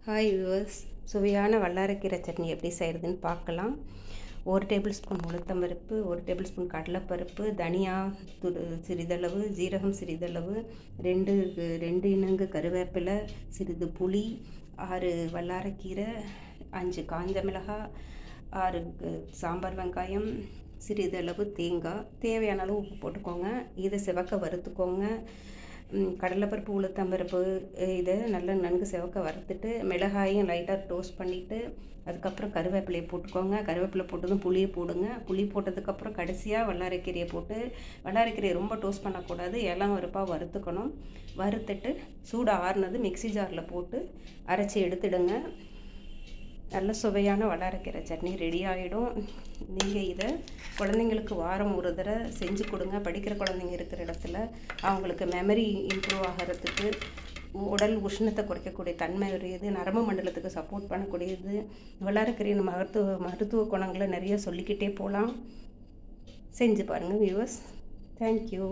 Hi viewers, சுவையான வல்லாரைக்கீரை சட்னி எப்படி செய்கிறதுன்னு பார்க்கலாம். 1 டேபிள் ஸ்பூன் உளுத்தம்பருப்பு, 1 டேபிள் ஸ்பூன் கடலைப்பருப்பு, தனியா சிறிதளவு, ஜீரகம் சிறிதளவு, 2 இனங்கு கருவேப்பிலை, சிறிது புளி, 6 வல்லாரைக்கீரை, 5 காஞ்ச மிளகாய், 6 சாம்பார் வெங்காயம், சிறிதளவு தேங்காய், தேவையான அளவு உப்பு போட்டுக்கோங்க. இதை சிவக்க வறுத்துக்கோங்க. கடலைப்பருப்பு உளுத்தம்பருப்பு இதை நல்லா நன்கு சிவக்க வறுத்துட்டு மிளகாயும் லைட்டாக டோஸ்ட் பண்ணிவிட்டு அதுக்கப்புறம் கருவேப்பிலையை போட்டுக்கோங்க. கருவேப்பிலை போட்டதும் புளியை போடுங்க. புளி போட்டதுக்கப்புறம் கடைசியாக வல்லாரைக்கீரையை போட்டு, வல்லாரைக்கீரையை ரொம்ப டோஸ்ட் பண்ணக்கூடாது, இளம் வறுப்பாக வறுத்துக்கணும். வறுத்துட்டு சூடு ஆறுனது மிக்சி ஜாரில் போட்டு அரைச்சி எடுத்துடுங்க. நல்ல சுவையான வல்லாரைக்கீரை சட்னி ரெடி ஆகிடும். நீங்கள் இதை குழந்தைங்களுக்கு வாரம் ஒரு தடவை செஞ்சு கொடுங்க. படிக்கிற குழந்தைங்க இருக்கிற இடத்துல அவங்களுக்கு மெமரி இம்ப்ரூவ் ஆகிறதுக்கு, உடல் உஷ்ணத்தை குறைக்கக்கூடிய தன்மை உடையது, நரம்பு மண்டலத்துக்கு சப்போர்ட் பண்ணக்கூடியது. வல்லாரைக்கீரையின் மருத்துவ குணங்களை நிறைய சொல்லிக்கிட்டே போகலாம். செஞ்சு பாருங்கள் வியூவர்ஸ். தேங்க்யூ.